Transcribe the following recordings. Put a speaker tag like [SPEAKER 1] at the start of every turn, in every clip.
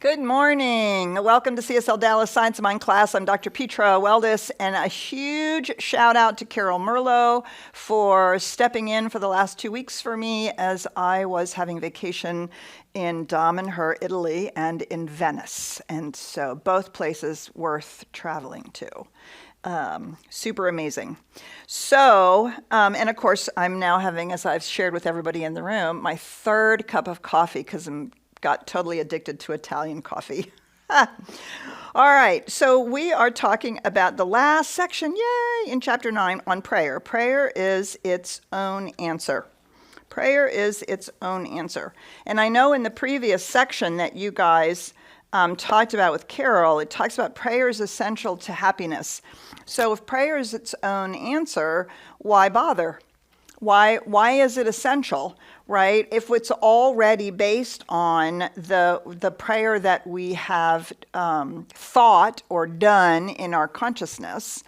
[SPEAKER 1] Good morning. Welcome to CSLDallas Science of Mind class. I'm Dr. Petra Weldis, and a huge shout out to Carol Merlot for stepping in for the last 2 weeks for me as I was having vacation in Her, Italy, and in Venice. And so both places worth traveling to. Super amazing. So, and of course, I'm now having, as I've shared with everybody in the room, my third cup of coffee because I'm got totally addicted to Italian coffee. All right, so we are talking about the last section, yay, in chapter 9 on prayer. Prayer is its own answer. Prayer is its own answer. And I know in the previous section that you guys talked about with Carol, it talks about prayer is essential to happiness. So if prayer is its own answer, why bother? Why is it essential, right? If it's already based on the prayer that we have thought or done in our consciousness.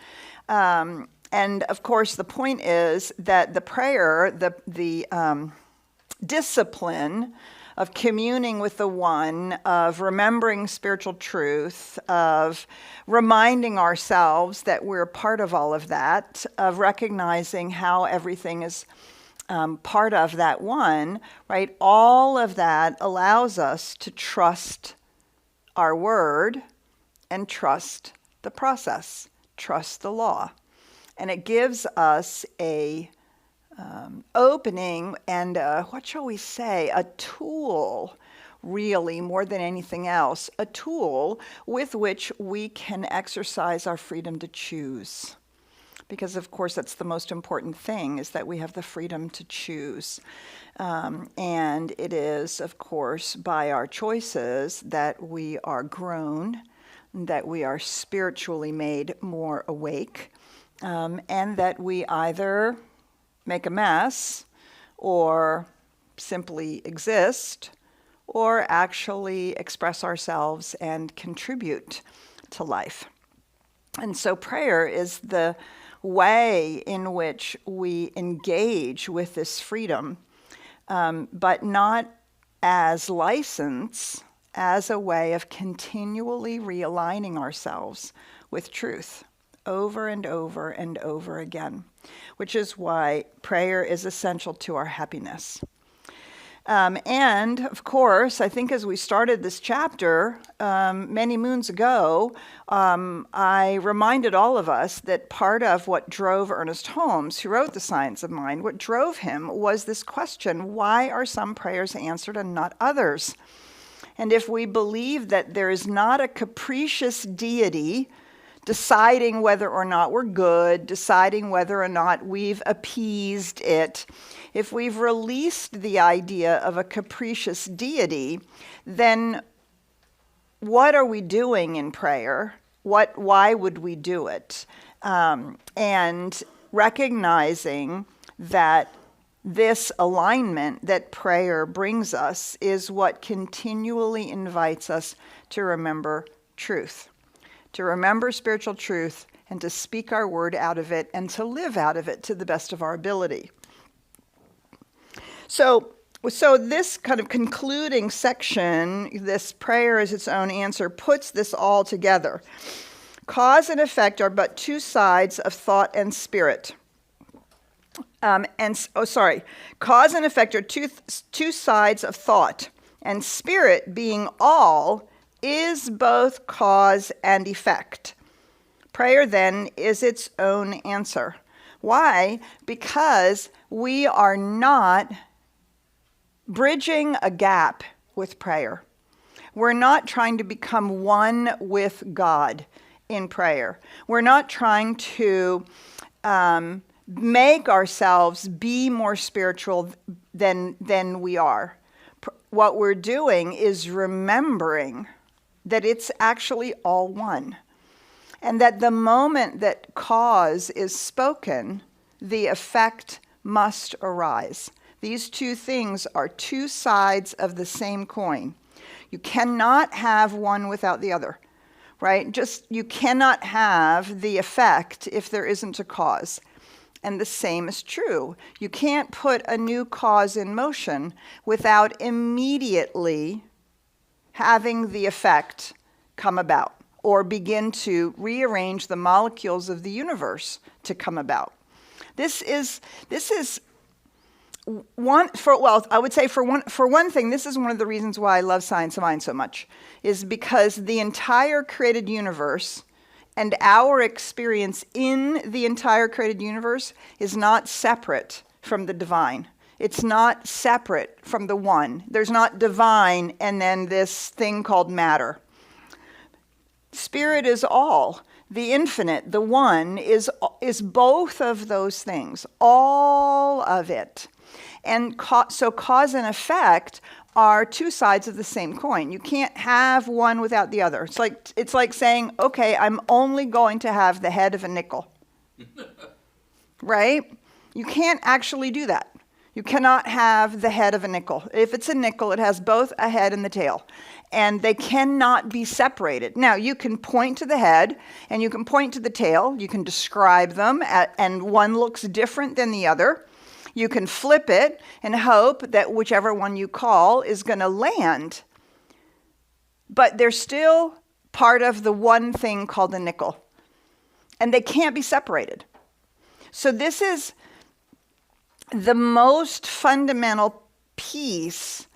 [SPEAKER 1] And of course, the point is that the prayer, the discipline of communing with the One, of remembering spiritual truth, of reminding ourselves that we're part of all of that, of recognizing how everything is part of that One, right? All of that allows us to trust our word and trust the process, trust the law. And it gives us a opening and what shall we say, a tool, really, more than anything else, a tool with which we can exercise our freedom to choose. Because, of course, that's the most important thing, is that we have the freedom to choose. And it is, of course, by our choices that we are grown, that we are spiritually made more awake, and that we either make a mess, or simply exist, or actually express ourselves and contribute to life. And so prayer is the way in which we engage with this freedom, but not as license, as a way of continually realigning ourselves with truth over and over and over again, which is why prayer is essential to our happiness. And of course, I think as we started this chapter many moons ago, I reminded all of us that part of what drove Ernest Holmes, who wrote The Science of Mind, what drove him was this question: why are some prayers answered and not others? And if we believe that there is not a capricious deity deciding whether or not we're good, deciding whether or not we've appeased it, if we've released the idea of a capricious deity, then what are we doing in prayer? Why would we do it? And recognizing that this alignment that prayer brings us is what continually invites us to remember truth, to remember spiritual truth, and to speak our word out of it, and to live out of it to the best of our ability. So this kind of concluding section, this prayer is its own answer, puts this all together. Cause and effect are but two sides of thought and spirit. Cause and effect are two sides of thought, and spirit, being all, is both cause and effect. Prayer, then, is its own answer. Why? Because we are not bridging a gap with prayer. We're not trying to become one with God in prayer. We're not trying to make ourselves be more spiritual than we are. What we're doing is remembering that it's actually all one. And that the moment that cause is spoken, the effect must arise. These two things are two sides of the same coin. You cannot have one without the other, right? You cannot have the effect if there isn't a cause. And the same is true. You can't put a new cause in motion without immediately having the effect come about, or begin to rearrange the molecules of the universe to come about. This is one for, well, I would say for one thing, this is one of the reasons why I love science of mind so much, is because the entire created universe and our experience in the entire created universe is not separate from the divine. It's not separate from the one. There's not divine and then this thing called matter. Spirit is all. The infinite, the one, is both of those things, all of it. And so cause and effect are two sides of the same coin. You can't have one without the other. It's like saying, okay, I'm only going to have the head of a nickel. Right? You can't actually do that. You cannot have the head of a nickel. If it's a nickel, it has both a head and the tail. And they cannot be separated. Now, you can point to the head and you can point to the tail. You can describe them, and one looks different than the other. You can flip it and hope that whichever one you call is going to land. But they're still part of the one thing called a nickel. And they can't be separated. So this is the most fundamental piece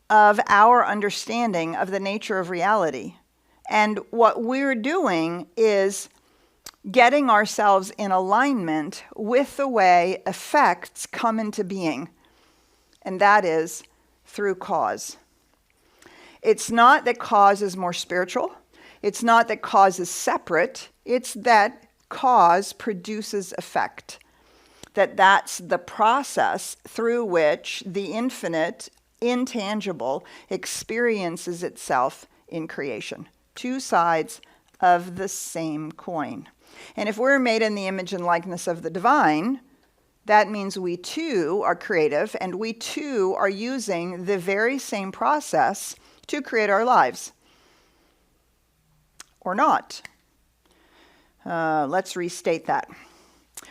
[SPEAKER 1] of our understanding of the nature of reality. And what we're doing is getting ourselves in alignment with the way effects come into being. And that is through cause. It's not that cause is more spiritual. It's not that cause is separate. It's that cause produces effect. That's the process through which the infinite, intangible, experiences itself in creation. Two sides of the same coin. And if we're made in the image and likeness of the divine, that means we too are creative, and we too are using the very same process to create our lives. Or not. Let's restate that.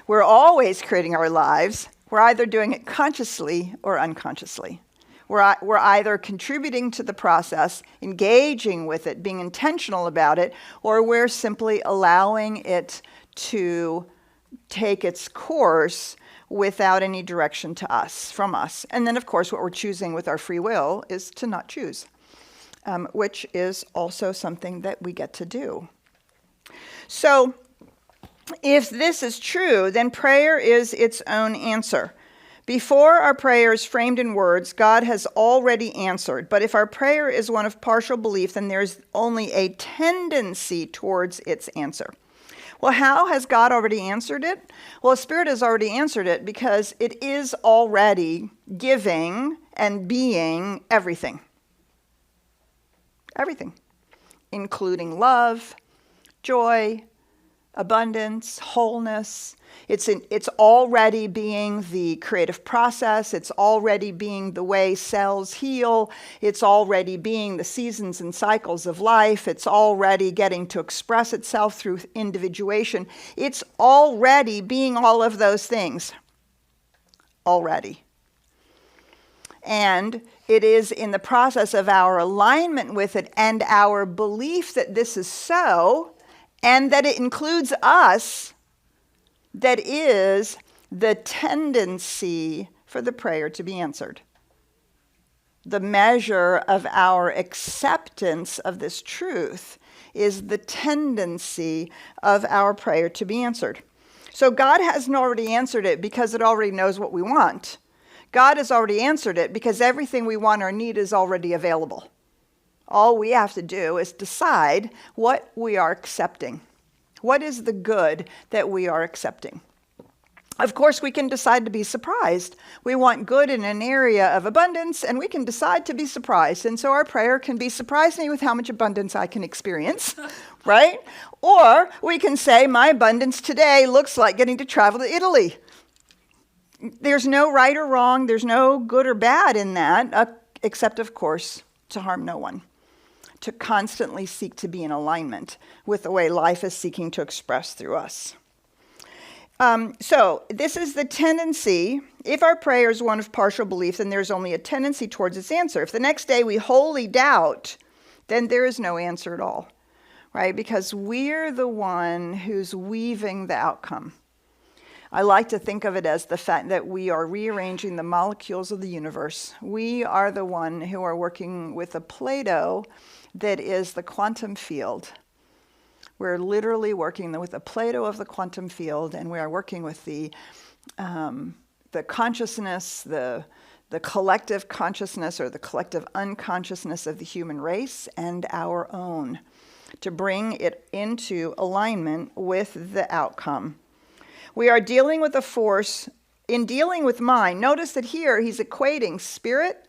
[SPEAKER 1] We're always creating our lives. We're either doing it consciously or unconsciously. We're either contributing to the process, engaging with it, being intentional about it, or we're simply allowing it to take its course without any direction to us, from us. And then, of course, what we're choosing with our free will is to not choose, which is also something that we get to do. So, if this is true, then prayer is its own answer. Before our prayer is framed in words, God has already answered. But if our prayer is one of partial belief, then there's only a tendency towards its answer. Well, how has God already answered it? Well, Spirit has already answered it because it is already giving and being everything. Everything, including love, joy, abundance, wholeness. It's already being the creative process. It's already being the way cells heal. It's already being the seasons and cycles of life. It's already getting to express itself through individuation. It's already being all of those things. Already. And it is in the process of our alignment with it and our belief that this is so, and that it includes us, that is the tendency for the prayer to be answered. The measure of our acceptance of this truth is the tendency of our prayer to be answered. So God hasn't already answered it because it already knows what we want. God has already answered it because everything we want or need is already available. All we have to do is decide what we are accepting. What is the good that we are accepting? Of course, we can decide to be surprised. We want good in an area of abundance, and we can decide to be surprised. And so our prayer can be, surprise me with how much abundance I can experience, right? Or we can say, my abundance today looks like getting to travel to Italy. There's no right or wrong. There's no good or bad in that, except, of course, to harm no one. To constantly seek to be in alignment with the way life is seeking to express through us. So this is the tendency. If our prayer is one of partial belief, then there's only a tendency towards its answer. If the next day we wholly doubt then there is no answer at all, right? Because we're the one who's weaving the outcome. I like to think of it as the fact that we are rearranging the molecules of the universe. We are the one who are working with a Play-Doh that is the quantum field. We're literally working with the Play-Doh of the quantum field, and we are working with the consciousness, the collective consciousness or the collective unconsciousness of the human race and our own, to bring it into alignment with the outcome. We are dealing with a force. In dealing with mind, notice that here he's equating spirit,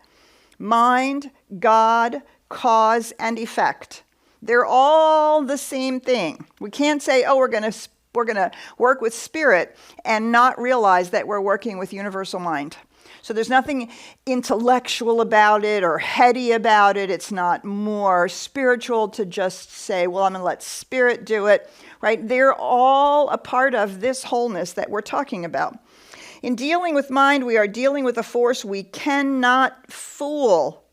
[SPEAKER 1] mind, God, cause, and effect. They're all the same thing. We can't say, oh, we're going to work with spirit and not realize that we're working with universal mind. So there's nothing intellectual about it or heady about it. It's not more spiritual to just say, well, I'm going to let spirit do it, right? They're all a part of this wholeness that we're talking about. In dealing with mind, we are dealing with a force we cannot fool.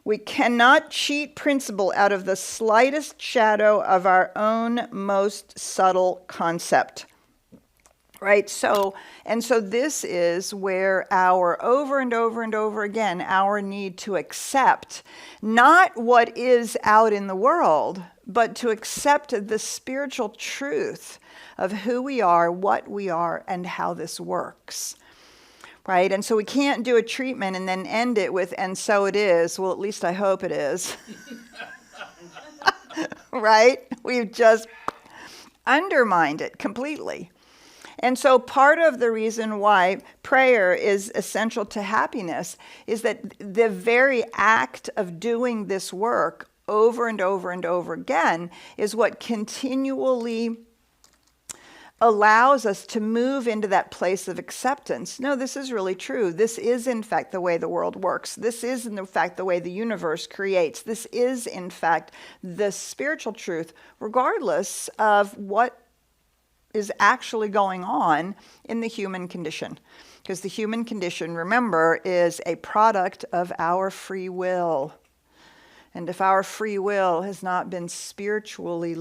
[SPEAKER 1] We cannot cheat principle out of the slightest shadow of our own most subtle concept. Right? So this is where our over and over and over again, our need to accept not what is out in the world, but to accept the spiritual truth of who we are, what we are, and how this works. Right? And so we can't do a treatment and then end it with, and so it is. Well, at least I hope it is. Right? We've just undermined it completely. And so part of the reason why prayer is essential to happiness is that the very act of doing this work over and over and over again is what continually allows us to move into that place of acceptance. No, this is really true. This is, in fact, the way the world works. This is, in fact, the way the universe creates. This is, in fact, the spiritual truth, regardless of what is actually going on in the human condition. Because the human condition, remember, is a product of our free will. And if our free will has not been spiritually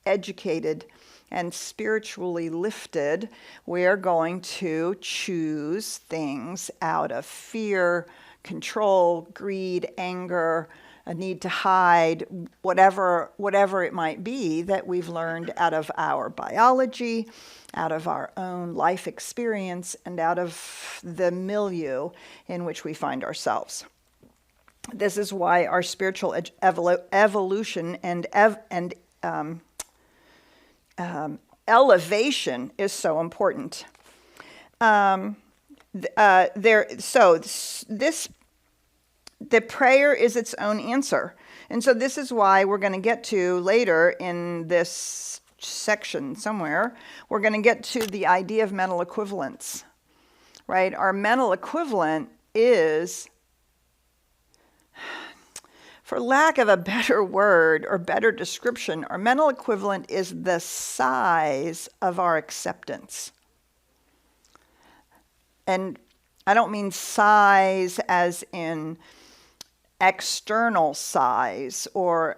[SPEAKER 1] educated and spiritually lifted, we are going to choose things out of fear, control, greed, anger, a need to hide, whatever it might be that we've learned out of our biology, out of our own life experience, and out of the milieu in which we find ourselves. This is why our spiritual evolution and elevation is so important. The prayer is its own answer. And so this is why we're going to get to later in this section somewhere, we're going to get to the idea of mental equivalence, right? Our mental equivalent is, for lack of a better word or better description, our mental equivalent is the size of our acceptance. And I don't mean size as in external size, or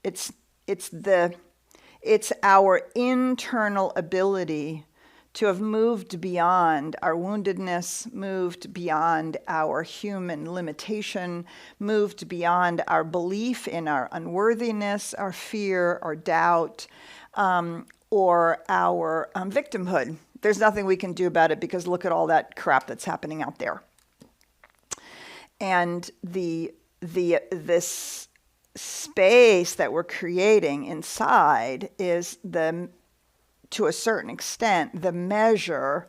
[SPEAKER 1] it's our internal ability to have moved beyond our woundedness, moved beyond our human limitation, moved beyond our belief in our unworthiness, our fear, our doubt, or our victimhood. There's nothing we can do about it because look at all that crap that's happening out there. And this space that we're creating inside is to a certain extent, the measure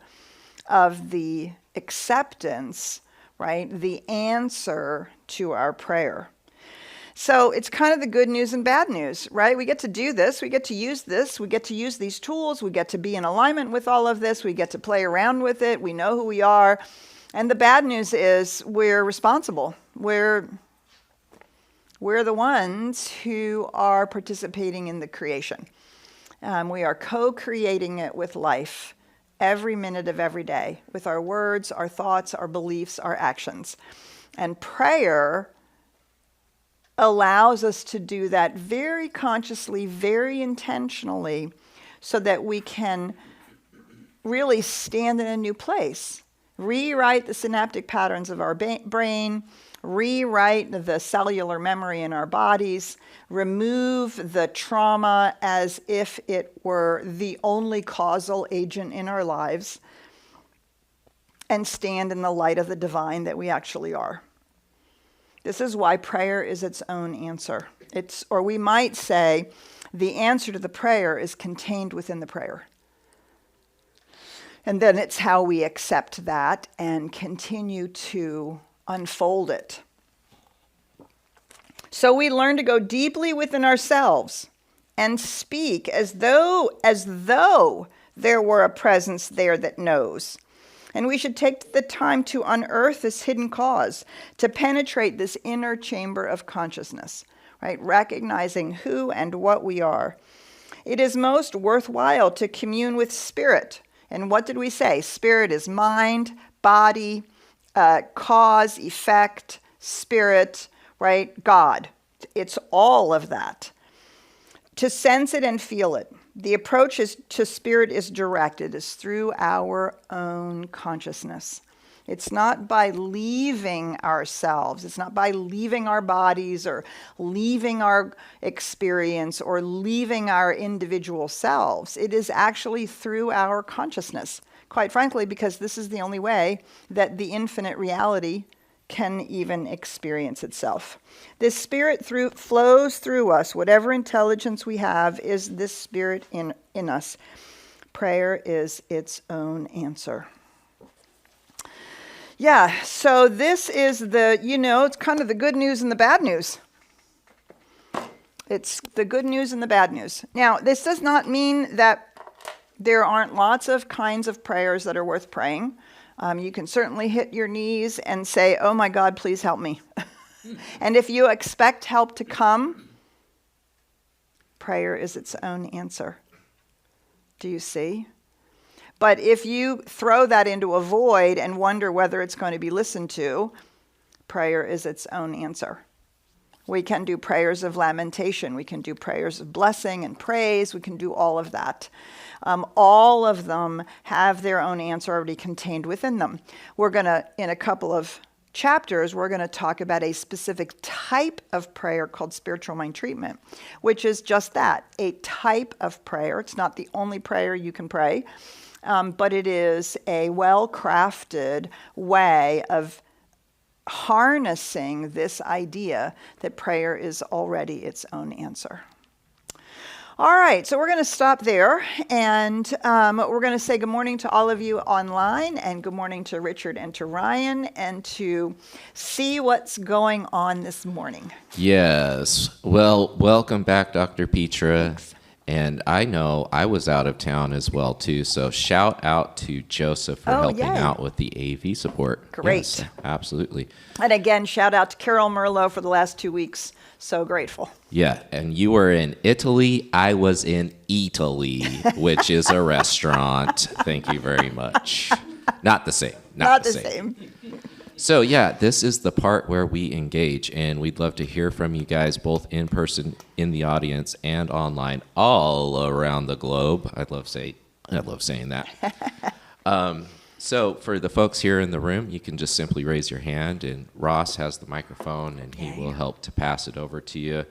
[SPEAKER 1] of the acceptance, right? The answer to our prayer. So it's kind of the good news and bad news, right? We get to do this, we get to use this, we get to use these tools, we get to be in alignment with all of this, we get to play around with it, we know who we are. And the bad news is we're responsible. We're the ones who are participating in the creation. We are co-creating it with life every minute of every day with our words, our thoughts, our beliefs, our actions. And prayer allows us to do that very consciously, very intentionally, so that we can really stand in a new place, rewrite the synaptic patterns of our brain, rewrite the cellular memory in our bodies, remove the trauma as if it were the only causal agent in our lives, and stand in the light of the divine that we actually are. This is why prayer is its own answer. Or we might say, the answer to the prayer is contained within the prayer. And then it's how we accept that and continue to unfold it. So we learn to go deeply within ourselves and speak as though there were a presence there that knows. And we should take the time to unearth this hidden cause, to penetrate this inner chamber of consciousness, right? Recognizing who and what we are. It is most worthwhile to commune with spirit. And what did we say? Spirit is mind, body, cause, effect, spirit, right? God. It's all of that. To sense it and feel it. The approach to spirit is directed, is through our own consciousness. It's not by leaving ourselves. It's not by leaving our bodies or leaving our experience or leaving our individual selves. It is actually through our consciousness. Quite frankly, because this is the only way that the infinite reality can even experience itself. This spirit flows through us. Whatever intelligence we have is this spirit in us. Prayer is its own answer. Yeah, so this is it's kind of the good news and the bad news. It's the good news and the bad news. Now, this does not mean that there aren't lots of kinds of prayers that are worth praying. You can certainly hit your knees and say, oh my God, please help me. And if you expect help to come, prayer is its own answer. Do you see? But if you throw that into a void and wonder whether it's going to be listened to, prayer is its own answer. We can do prayers of lamentation. We can do prayers of blessing and praise. We can do all of that. All of them have their own answer already contained within them. We're going to, in a couple of chapters, we're going to talk about a specific type of prayer called spiritual mind treatment, which is just that, a type of prayer. It's not the only prayer you can pray, but it is a well-crafted way of harnessing this idea that prayer is already its own answer. All right, so we're going to stop there, and we're going to say good morning to all of you online, and good morning to Richard and to Ryan, and to see what's going on this morning.
[SPEAKER 2] Yes. Well, welcome back, Dr. Petra.
[SPEAKER 1] Thanks.
[SPEAKER 2] And I know I was out of town as well, too, so shout out to Joseph for helping out with the AV support.
[SPEAKER 1] Great.
[SPEAKER 2] Yes, absolutely.
[SPEAKER 1] And again, shout out to Carol Merlot for the last 2 weeks. So grateful.
[SPEAKER 2] Yeah, and you were in Italy. I was in Italy, which is a restaurant. Thank you very much. Not the same.
[SPEAKER 1] Not the same.
[SPEAKER 2] So yeah, this is the part where we engage, and we'd love to hear from you guys both in person, in the audience, and online, all around the globe. I love saying that. So for the folks here in the room, you can just simply raise your hand, and Ross has the microphone, and he will help to pass it over to you.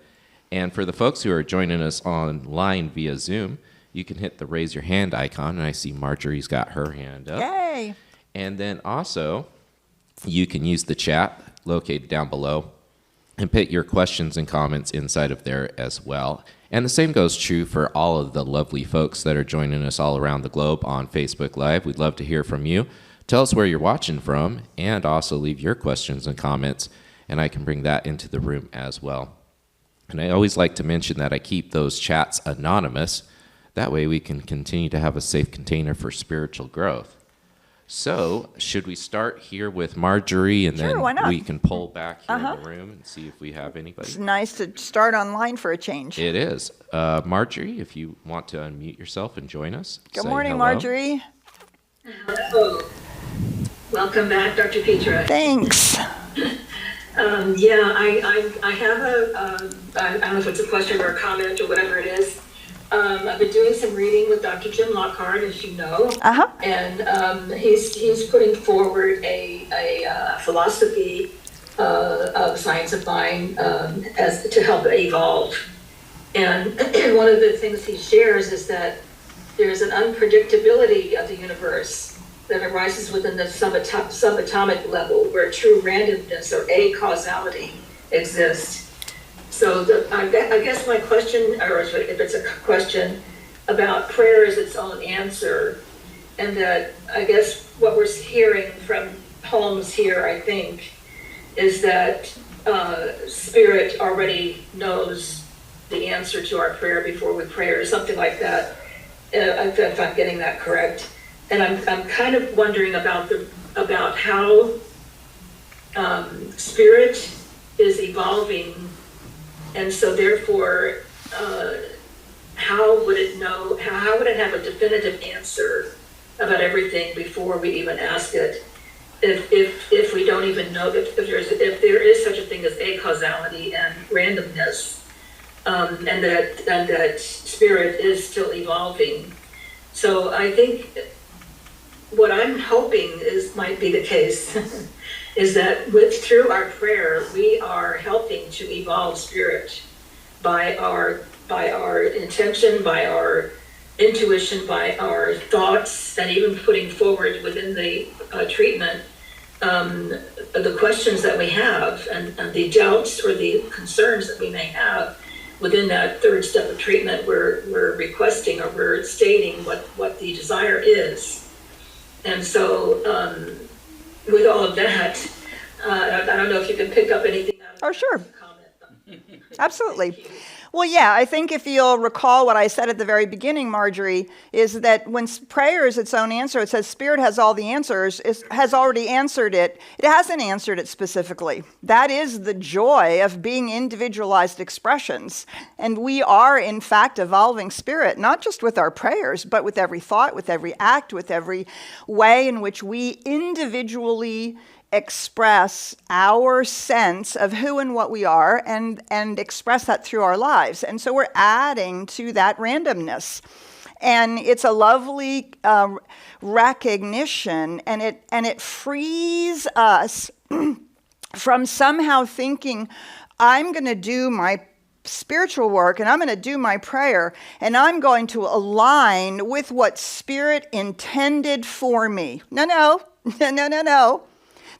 [SPEAKER 2] And for the folks who are joining us online via Zoom, you can hit the raise your hand icon, and I see Marjorie's got her hand up.
[SPEAKER 1] Yay!
[SPEAKER 2] And then also, you can use the chat located down below and put your questions and comments inside of there as well. And the same goes true for all of the lovely folks that are joining us all around the globe on Facebook Live. We'd love to hear from you. Tell us where you're watching from, and also leave your questions and comments, and I can bring that into the room as well. And I always like to mention that I keep those chats anonymous. That way we can continue to have a safe container for spiritual growth. So, should we start here with Marjorie, and then we can pull back here in the room and see if we have anybody?
[SPEAKER 1] It's nice to start online for a change.
[SPEAKER 2] It is. Marjorie, if you want to unmute yourself and join us.
[SPEAKER 1] Good morning, hello. Marjorie.
[SPEAKER 3] Hello. Welcome back, Dr. Petra.
[SPEAKER 1] Thanks.
[SPEAKER 3] Yeah, I have I don't know if it's a question or a comment or whatever it is. I've been doing some reading with Dr. Jim Lockhart, as you know,
[SPEAKER 1] Uh-huh.
[SPEAKER 3] and he's putting forward a philosophy of science of mind as to help it evolve. And one of the things he shares is that there's an unpredictability of the universe that arises within the subatomic level where true randomness or acausality exists. So I guess my question, or if it's a question about prayer as its own answer, and that I guess what we're hearing from Holmes here, I think, is that Spirit already knows the answer to our prayer before we pray, or something like that, if I'm getting that correct. And I'm kind of wondering about how Spirit is evolving, and so therefore, how would it know? How would it have a definitive answer about everything before we even ask it? If we don't even know if there is such a thing as acausality and randomness, and that Spirit is still evolving. So I think what I'm hoping might be the case is that through our prayer we are helping to evolve Spirit by our intention, by our intuition, by our thoughts, and even putting forward within the treatment the questions that we have and the doubts or the concerns that we may have. Within that third step of treatment, we're requesting, or we're stating what the desire is. And so with all of that, I don't know if you can pick up anything out of
[SPEAKER 1] Oh, sure.
[SPEAKER 3] that comment.
[SPEAKER 1] Absolutely. Well, yeah, I think if you'll recall what I said at the very beginning, Marjorie, is that when prayer is its own answer, it says Spirit has all the answers, has already answered it. It hasn't answered it specifically. That is the joy of being individualized expressions. And we are, in fact, evolving Spirit, not just with our prayers, but with every thought, with every act, with every way in which we individually express our sense of who and what we are, and express that through our lives. And so we're adding to that randomness. And it's a lovely recognition, and it frees us from somehow thinking, I'm going to do my spiritual work, and I'm going to do my prayer, and I'm going to align with what Spirit intended for me. No.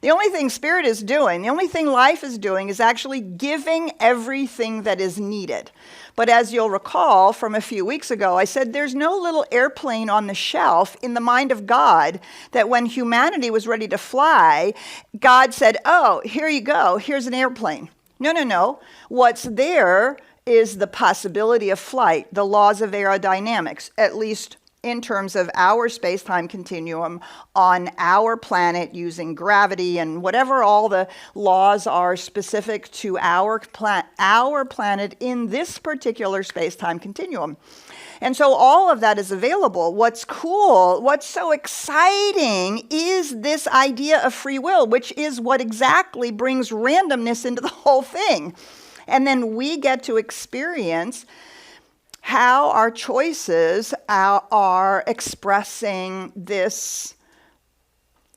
[SPEAKER 1] The only thing Spirit is doing, the only thing life is doing, is actually giving everything that is needed. But as you'll recall from a few weeks ago, I said there's no little airplane on the shelf in the mind of God that when humanity was ready to fly, God said, oh, here you go, here's an airplane. No. What's there is the possibility of flight, the laws of aerodynamics, at least in terms of our space-time continuum on our planet using gravity and whatever all the laws are specific to our planet in this particular space-time continuum. And so all of that is available. What's cool, what's so exciting is this idea of free will, which is what exactly brings randomness into the whole thing. And then we get to experience how our choices are expressing this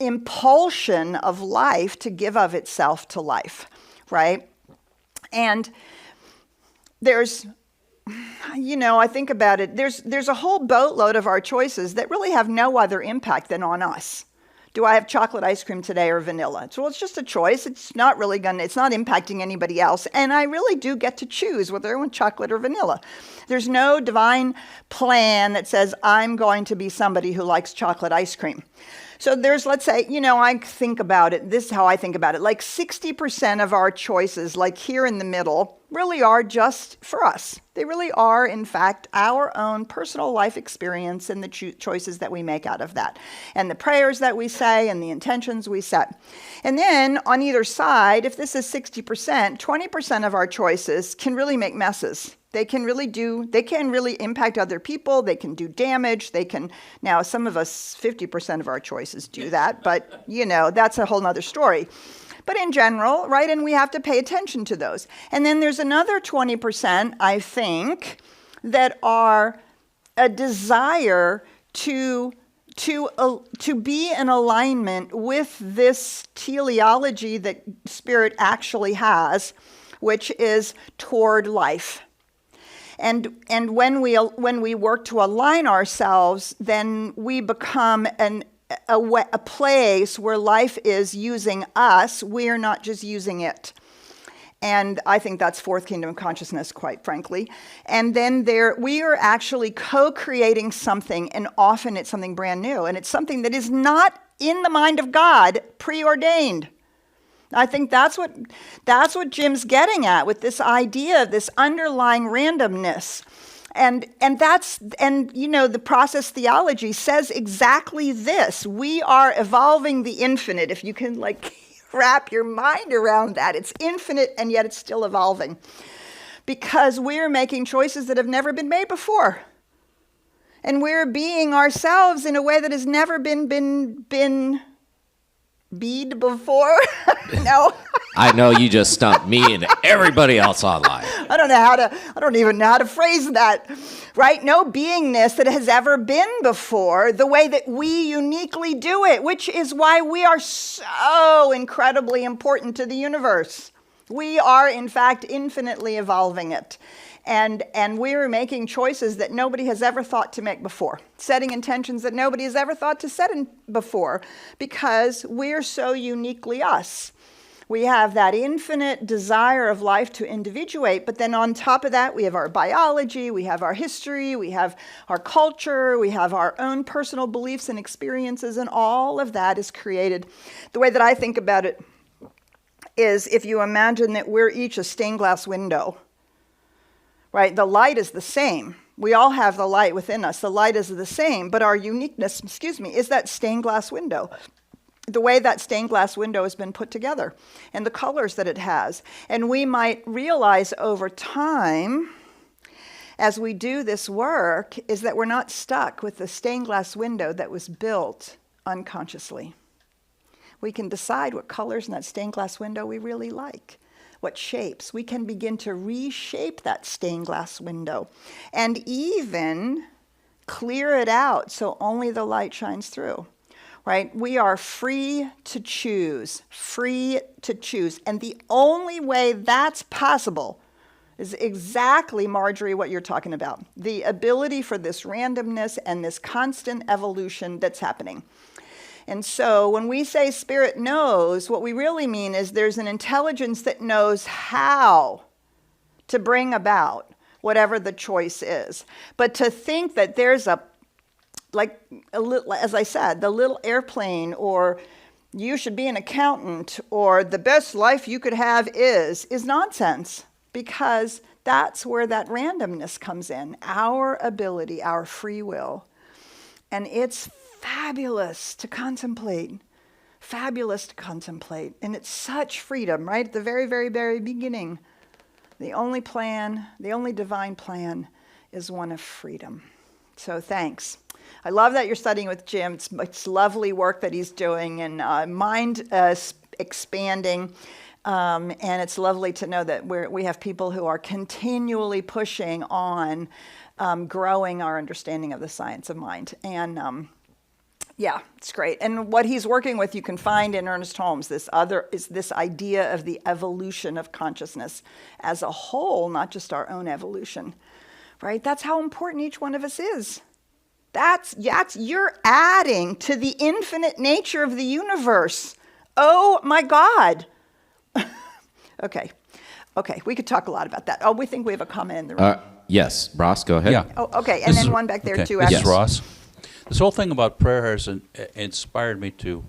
[SPEAKER 1] impulsion of life to give of itself to life, right? And there's, I think about it, there's a whole boatload of our choices that really have no other impact than on us. Do I have chocolate ice cream today or vanilla? So it's just a choice. It's not impacting anybody else. And I really do get to choose whether I want chocolate or vanilla. There's no divine plan that says I'm going to be somebody who likes chocolate ice cream. So there's, let's say, I think about it, this is how I think about it, like 60% of our choices, like here in the middle, really are just for us. They really are, in fact, our own personal life experience and the choices that we make out of that, and the prayers that we say and the intentions we set. And then on either side, if this is 60%, 20% of our choices can really make messes. They can really impact other people. They can do damage. Now some of us, 50% of our choices do that, but that's a whole nother story. but in general, right? And we have to pay attention to those. And then there's another 20%, I think, that are a desire to be in alignment with this teleology that Spirit actually has, which is toward life. And when we work to align ourselves, then we become a place where life is using us. We're not just using it. And I think that's fourth kingdom consciousness, quite frankly. And then we are actually co-creating something, and often it's something brand new. And it's something that is not in the mind of God, preordained. I think that's what Jim's getting at with this idea of this underlying randomness. And the process theology says exactly this. We are evolving the infinite. If you can wrap your mind around that. It's infinite and yet it's still evolving. Because we're making choices that have never been made before. And we're being ourselves in a way that has never been beed before. No.
[SPEAKER 2] I know you just stumped me and everybody else online.
[SPEAKER 1] I don't even know how to phrase that, right? No beingness that has ever been before the way that we uniquely do it, which is why we are so incredibly important to the universe. We are, in fact, infinitely evolving it. And we're making choices that nobody has ever thought to make before, setting intentions that nobody has ever thought to set before, because we're so uniquely us. We have that infinite desire of life to individuate, but then on top of that, we have our biology, we have our history, we have our culture, we have our own personal beliefs and experiences, and all of that is created. The way that I think about it is if you imagine that we're each a stained glass window, right? The light is the same. We all have the light within us. The light is the same, but our uniqueness, is that stained glass window. The way that stained glass window has been put together and the colors that it has. And we might realize over time, as we do this work, is that we're not stuck with the stained glass window that was built unconsciously. We can decide what colors in that stained glass window we really like, what shapes. We can begin to reshape that stained glass window and even clear it out so only the light shines through. Right? We are free to choose. And the only way that's possible is exactly, Marjorie, what you're talking about. The ability for this randomness and this constant evolution that's happening. And so when we say Spirit knows, what we really mean is there's an intelligence that knows how to bring about whatever the choice is. But to think that there's as I said, the little airplane, or you should be an accountant, or the best life you could have is nonsense, because that's where that randomness comes in, our ability, our free will. And it's fabulous to contemplate, and it's such freedom, right? At the very, very, very beginning, the only divine plan is one of freedom. So thanks. I love that you're studying with Jim. It's lovely work that he's doing, and mind expanding. And it's lovely to know that we have people who are continually pushing on growing our understanding of the science of mind. And yeah, it's great. And what he's working with, you can find in Ernest Holmes, this idea of the evolution of consciousness as a whole, not just our own evolution, right? That's how important each one of us is. You're adding to the infinite nature of the universe. Oh my God. Okay, we could talk a lot about that. Oh, we think we have a comment in the room.
[SPEAKER 2] Yes, Ross, go ahead.
[SPEAKER 4] Yeah.
[SPEAKER 1] Oh, okay, and then one back there too.
[SPEAKER 4] This is
[SPEAKER 1] Actually.
[SPEAKER 4] Ross. This whole thing about prayer has inspired me to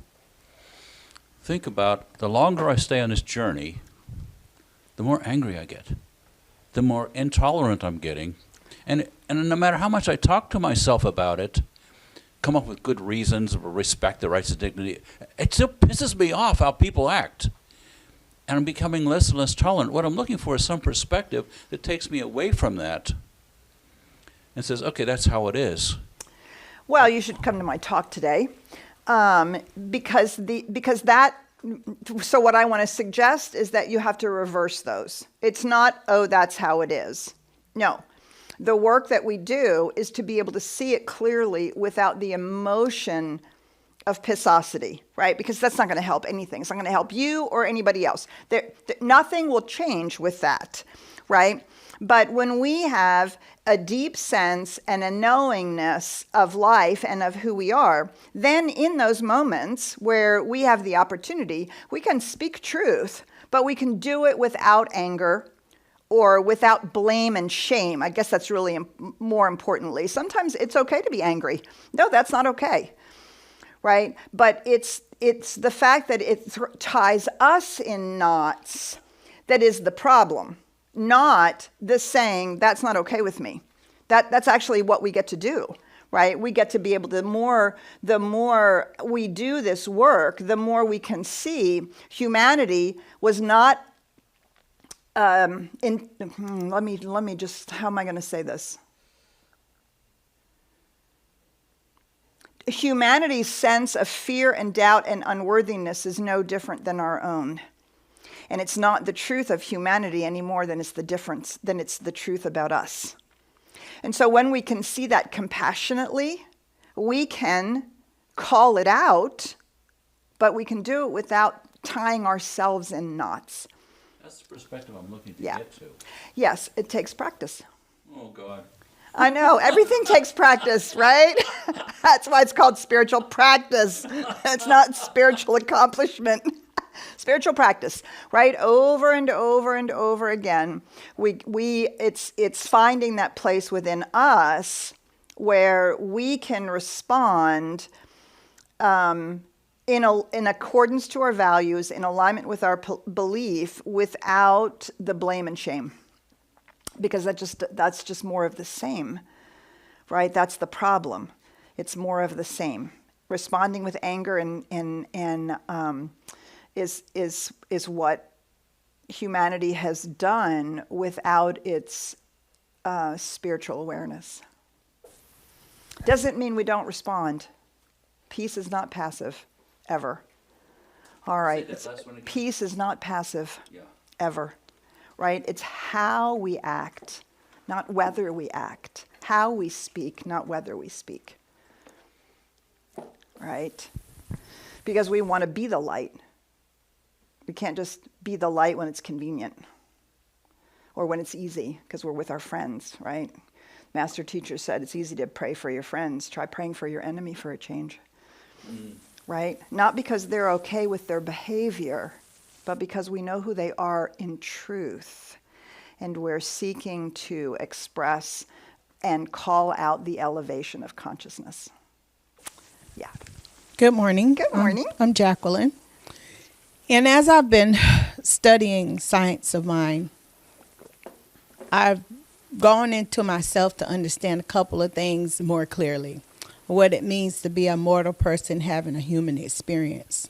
[SPEAKER 4] think about the longer I stay on this journey, the more angry I get, the more intolerant I'm getting. And no matter how much I talk to myself about it, come up with good reasons, respect the rights of dignity, it still pisses me off how people act. And I'm becoming less and less tolerant. What I'm looking for is some perspective that takes me away from that and says, okay, that's how it is. Well,
[SPEAKER 1] you should come to my talk today, because that So what I want to suggest is that you have to reverse those. It's not, oh, that's how it is. No. The work that we do is to be able to see it clearly without the emotion of pissosity, right? Because that's not going to help anything. It's not going to help you or anybody else. Nothing will change with that, right? But when we have a deep sense and a knowingness of life and of who we are, then in those moments where we have the opportunity, we can speak truth, but we can do it without anger or without blame and shame. I guess that's really more importantly. Sometimes it's okay to be angry. No, that's not okay, right? But it's the fact that it ties us in knots that is the problem. Not the saying, that's not okay with me. That's actually what we get to do, right? We get to be able to, the more we do this work, the more we can see humanity was not, let me just, how am I going to say this? Humanity's sense of fear and doubt and unworthiness is no different than our own. And it's not the truth of humanity any more than it's the truth about us. And so when we can see that compassionately, we can call it out, but we can do it without tying ourselves in knots.
[SPEAKER 4] That's the perspective I'm looking to get to.
[SPEAKER 1] Yes, it takes practice.
[SPEAKER 4] Oh, God.
[SPEAKER 1] I know, everything takes practice, right? That's why it's called spiritual practice. It's not spiritual accomplishment. Spiritual practice, right? Over and over and over again. It's finding that place within us where we can respond in accordance to our values, in alignment with our belief, without the blame and shame. Because that's just more of the same, right? That's the problem. It's more of the same. Responding with anger is what humanity has done without its spiritual awareness. Doesn't mean we don't respond. Peace is not passive, ever. All right. Peace is not passive, ever. Right? It's how we act, not whether we act. How we speak, not whether we speak. Right? Because we want to be the light. We can't just be the light when it's convenient or when it's easy because we're with our friends, right? Master teacher said it's easy to pray for your friends. Try praying for your enemy for a change, right? Not because they're okay with their behavior, but because we know who they are in truth. And we're seeking to express and call out the elevation of consciousness. Yeah.
[SPEAKER 5] Good morning.
[SPEAKER 1] Good morning.
[SPEAKER 5] I'm Jacqueline. And as I've been studying science of mind, I've gone into myself to understand a couple of things more clearly. What it means to be a mortal person having a human experience.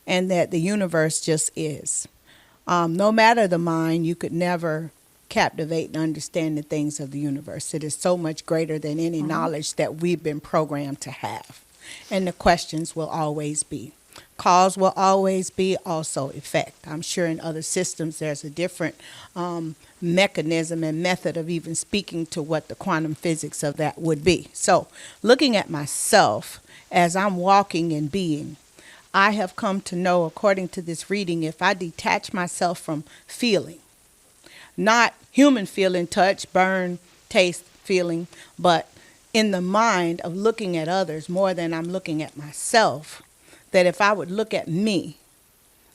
[SPEAKER 5] And that the universe just is. No matter the mind, you could never captivate and understand the things of the universe. It is so much greater than any knowledge that we've been programmed to have. And the questions will always be. Cause will always be, also effect. I'm sure in other systems there's a different mechanism and method of even speaking to what the quantum physics of that would be. So looking at myself as I'm walking and being, I have come to know, according to this reading, if I detach myself from feeling, not human feeling, touch, burn, taste, feeling, but in the mind of looking at others more than I'm looking at myself, that if I would look at me,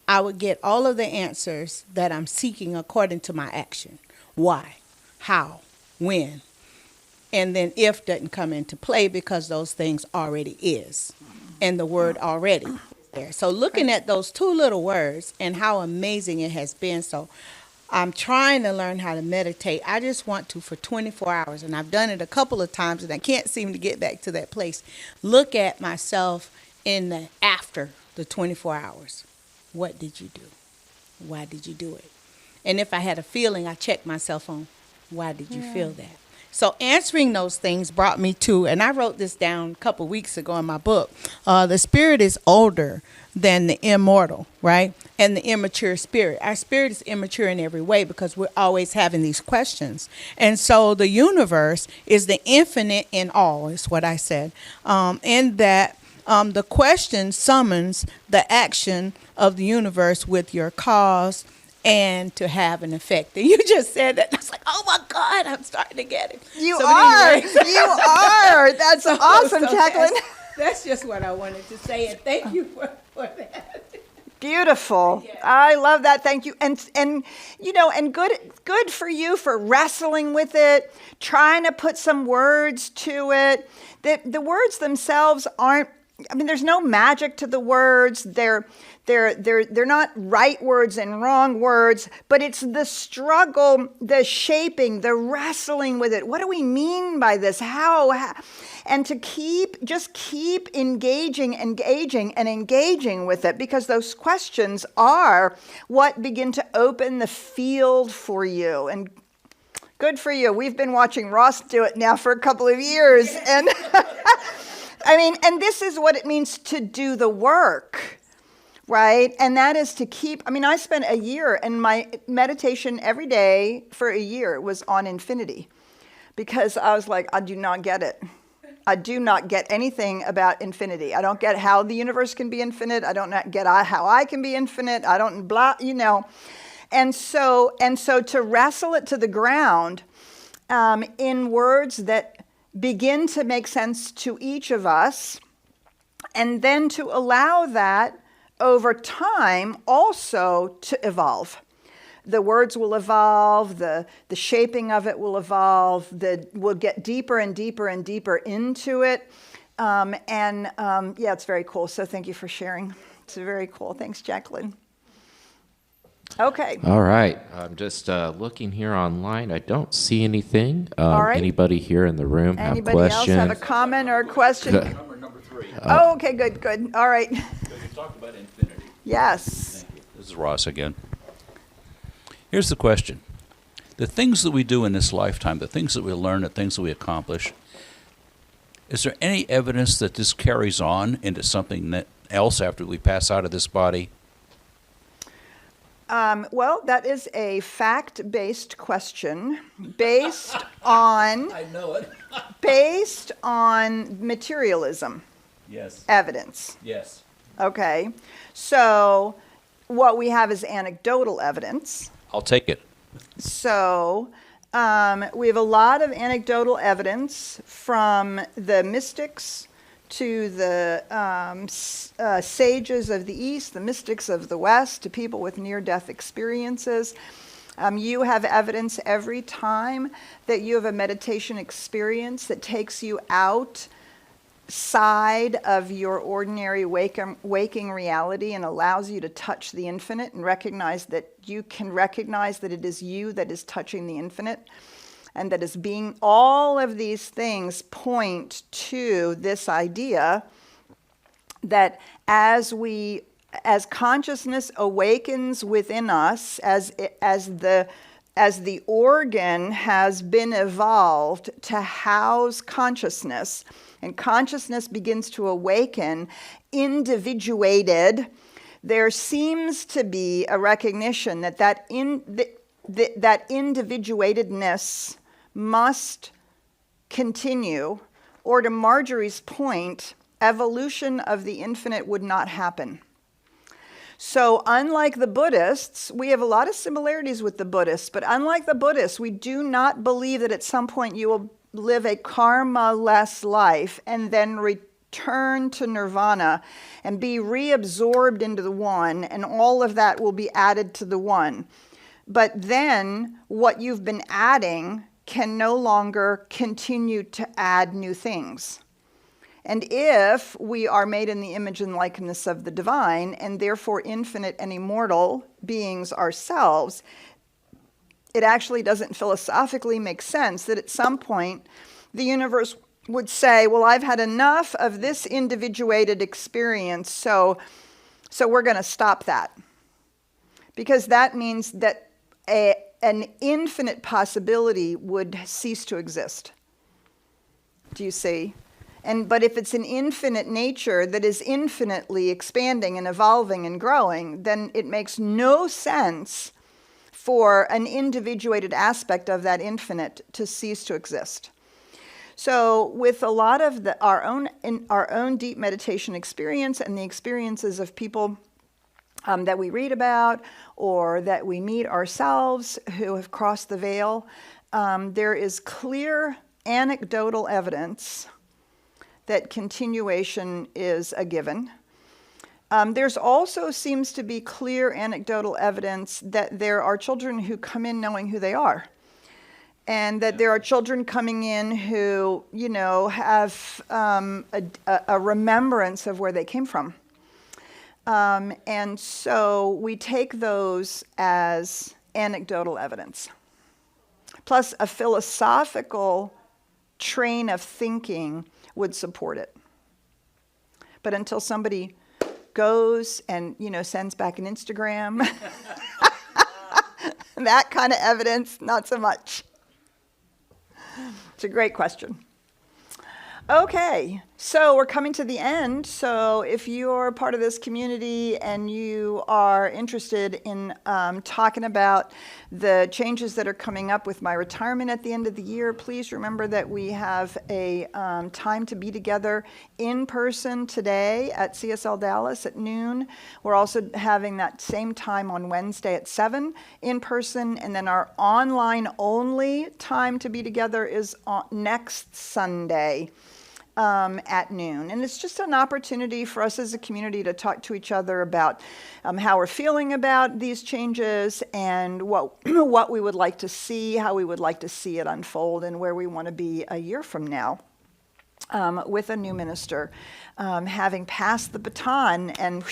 [SPEAKER 5] I would get all of the answers that I'm seeking according to my action. Why? How? When? And then if doesn't come into play because those things already is. And the word already is there. So looking at those two little words and how amazing it has been. So I'm trying to learn how to meditate. I just want to for 24 hours. And I've done it a couple of times and I can't seem to get back to that place. Look at myself in the after the 24 hours. What did you do? Why did you do it? And if I had a feeling, I check myself on why did you feel that? So answering those things brought me to, and I wrote this down a couple weeks ago in my book, the spirit is older than the immortal, right? And the immature spirit. Our spirit is immature in every way because we're always having these questions. And so the universe is the infinite in all, is what I said. In that the question summons the action of the universe with your cause and to have an effect. And you just said that. I was like, oh my God, I'm starting to get it.
[SPEAKER 1] You
[SPEAKER 5] So,
[SPEAKER 1] are.
[SPEAKER 5] anyway.
[SPEAKER 1] You are. That's awesome, Jacqueline.
[SPEAKER 5] That's just what I wanted to say, and thank you for that.
[SPEAKER 1] Beautiful.
[SPEAKER 5] Yeah.
[SPEAKER 1] I love that. Thank you. And you know, and good for you for wrestling with it, trying to put some words to it. The words themselves aren't, I mean, there's no magic to the words. They're not right words and wrong words, but it's the struggle, the shaping, the wrestling with it. What do we mean by this? How? And to keep engaging with it, because those questions are what begin to open the field for you. And good for you. We've been watching Ross do it now for a couple of years. And I mean, and this is what it means to do the work, right? And that is to keep, I mean, I spent a year, and my meditation every day for a year was on infinity, because I was like, I do not get it. I do not get anything about infinity. I don't get how the universe can be infinite. I don't get how I can be infinite. I don't blah, you know. And so to wrestle it to the ground in words that begin to make sense to each of us, and then to allow that over time also to evolve. The words will evolve, the shaping of it will evolve, we'll get deeper and deeper and deeper into it. Yeah, it's very cool. So thank you for sharing. It's very cool. Thanks, Jacqueline. Okay.
[SPEAKER 2] All right. I'm just looking here online. I don't see anything.
[SPEAKER 1] All right.
[SPEAKER 2] Anybody here in the room have
[SPEAKER 1] Anybody
[SPEAKER 2] questions?
[SPEAKER 1] else have a comment or a question?
[SPEAKER 4] Number 3.
[SPEAKER 1] Oh, okay, good. All right.
[SPEAKER 4] So you talked about infinity.
[SPEAKER 1] Yes.
[SPEAKER 4] Thank you. This is Ross again. Here's the question. The things that we do in this lifetime, the things that we learn, the things that we accomplish, is there any evidence that this carries on into something else after we pass out of this body?
[SPEAKER 1] Well, that is a fact-based question based on
[SPEAKER 4] I know it.
[SPEAKER 1] based on materialism
[SPEAKER 4] Yes.
[SPEAKER 1] evidence.
[SPEAKER 4] Yes.
[SPEAKER 1] Okay. So what we have is anecdotal evidence.
[SPEAKER 4] I'll take it.
[SPEAKER 1] So we have a lot of anecdotal evidence from the mystics to the sages of the East, the mystics of the West, to people with near-death experiences. You have evidence every time that you have a meditation experience that takes you outside of your ordinary waking reality and allows you to touch the infinite and recognize that you can recognize that it is you that is touching the infinite. And that is being, all of these things point to this idea that as consciousness awakens within us, as the organ has been evolved to house consciousness, and consciousness begins to awaken, individuated, there seems to be a recognition that individuatedness must continue, or to Marjorie's point, evolution of the infinite would not happen. So unlike the Buddhists, we have a lot of similarities with the Buddhists, but unlike the Buddhists, we do not believe that at some point you will live a karma-less life and then return to nirvana and be reabsorbed into the one, and all of that will be added to the one. But then what you've been adding can no longer continue to add new things. And if we are made in the image and likeness of the divine, and therefore infinite and immortal beings ourselves, it actually doesn't philosophically make sense that at some point the universe would say, well, I've had enough of this individuated experience, so we're going to stop that. Because that means that an infinite possibility would cease to exist. Do you see? But if it's an infinite nature that is infinitely expanding and evolving and growing, then it makes no sense for an individuated aspect of that infinite to cease to exist. So with a lot of our own deep meditation experience and the experiences of people that we read about or that we meet ourselves who have crossed the veil, there is clear anecdotal evidence that continuation is a given. There's also seems to be clear anecdotal evidence that there are children who come in knowing who they are. And that there are children coming in who, have a remembrance of where they came from. And so we take those as anecdotal evidence. Plus, a philosophical train of thinking would support it. But until somebody goes and, sends back an Instagram, that kind of evidence, not so much. It's a great question. Okay, so we're coming to the end. So if you're part of this community and you are interested in talking about the changes that are coming up with my retirement at the end of the year, please remember that we have a time to be together in person today at CSLDallas at noon. We're also having that same time on Wednesday at 7 in person, and then our online only time to be together is next Sunday at noon. And it's just an opportunity for us as a community to talk to each other about how we're feeling about these changes and what we would like to see, how we would like to see it unfold, and where we want to be a year from now with a new minister, having passed the baton and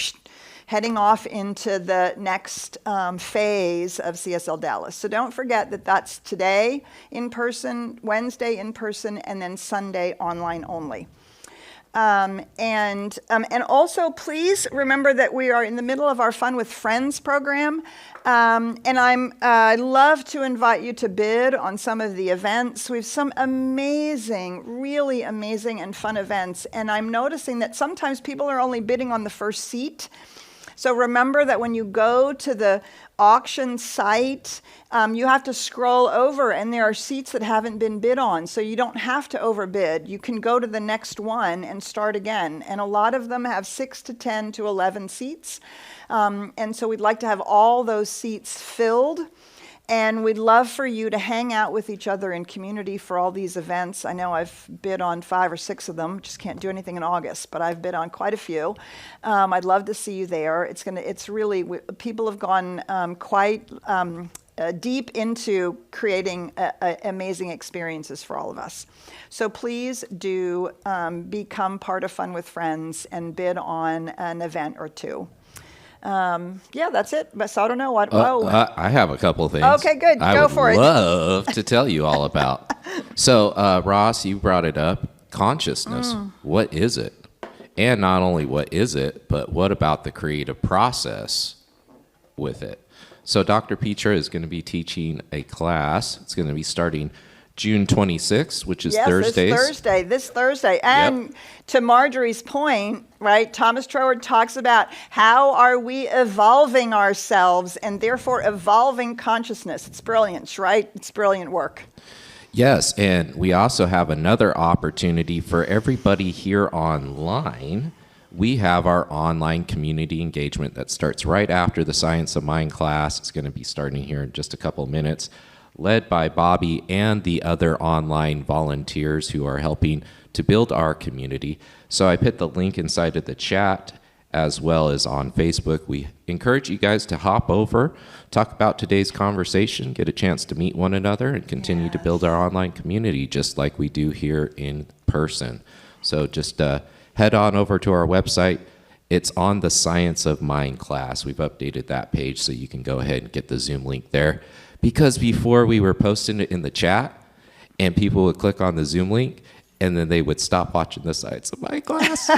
[SPEAKER 1] heading off into the next phase of CSLDallas. So don't forget that that's today in person, Wednesday in person, and then Sunday online only. And also, please remember that we are in the middle of our Fun with Friends program. And I'd love to invite you to bid on some of the events. We have some amazing, really amazing and fun events. And I'm noticing that sometimes people are only bidding on the first seat. So remember that when you go to the auction site, you have to scroll over and there are seats that haven't been bid on. So you don't have to overbid. You can go to the next one and start again. And a lot of them have 6 to 10 to 11 seats. And so we'd like to have all those seats filled. And we'd love for you to hang out with each other in community for all these events. I know I've bid on 5 or 6 of them. Just can't do anything in August, but I've bid on quite a few. I'd love to see you there. It's really, people have gone quite deep into creating amazing experiences for all of us. So please do become part of Fun with Friends and bid on an event or two. Yeah, that's it. But so I don't know what.
[SPEAKER 2] I have a couple of things.
[SPEAKER 1] Okay, good. Go for it.
[SPEAKER 2] I would love to tell you all about. So, Ross, you brought it up. Consciousness. What is it? And not only what is it, but what about the creative process with it? So, Dr. Petra is going to be teaching a class. It's going to be starting June 26th, which is Thursdays.
[SPEAKER 1] This Thursday. And to Marjorie's point, right, Thomas Troward talks about how are we evolving ourselves and therefore evolving consciousness. It's brilliant, right? It's brilliant work.
[SPEAKER 2] Yes, and we also have another opportunity for everybody here online. We have our online community engagement that starts right after the Science of Mind class. It's going to be starting here in just a couple of minutes, led by Bobby and the other online volunteers who are helping to build our community. So I put the link inside of the chat as well as on Facebook. We encourage you guys to hop over, talk about today's conversation, get a chance to meet one another, and continue to build our online community just like we do here in person. So just head on over to our website. It's on the Science of Mind class. We've updated that page so you can go ahead and get the Zoom link there. Because before we were posting it in the chat, and people would click on the Zoom link, and then they would stop watching the Science of Mind class.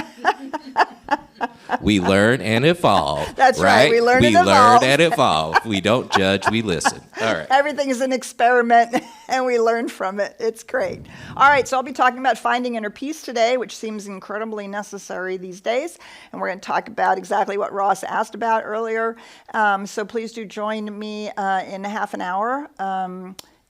[SPEAKER 2] We learn and evolve.
[SPEAKER 1] That's right. We learn and evolve.
[SPEAKER 2] We learn and evolve. We don't judge, we listen. All right.
[SPEAKER 1] Everything is an experiment, and we learn from it. It's great. All right, so I'll be talking about finding inner peace today, which seems incredibly necessary these days. And we're going to talk about exactly what Ross asked about earlier. So please do join me in half an hour.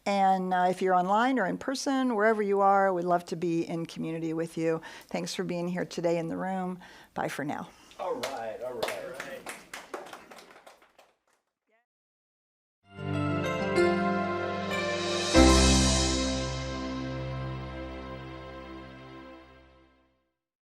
[SPEAKER 1] And if you're online or in person, wherever you are, we'd love to be in community with you. Thanks for being here today in the room. Bye for now.
[SPEAKER 4] All right, all right.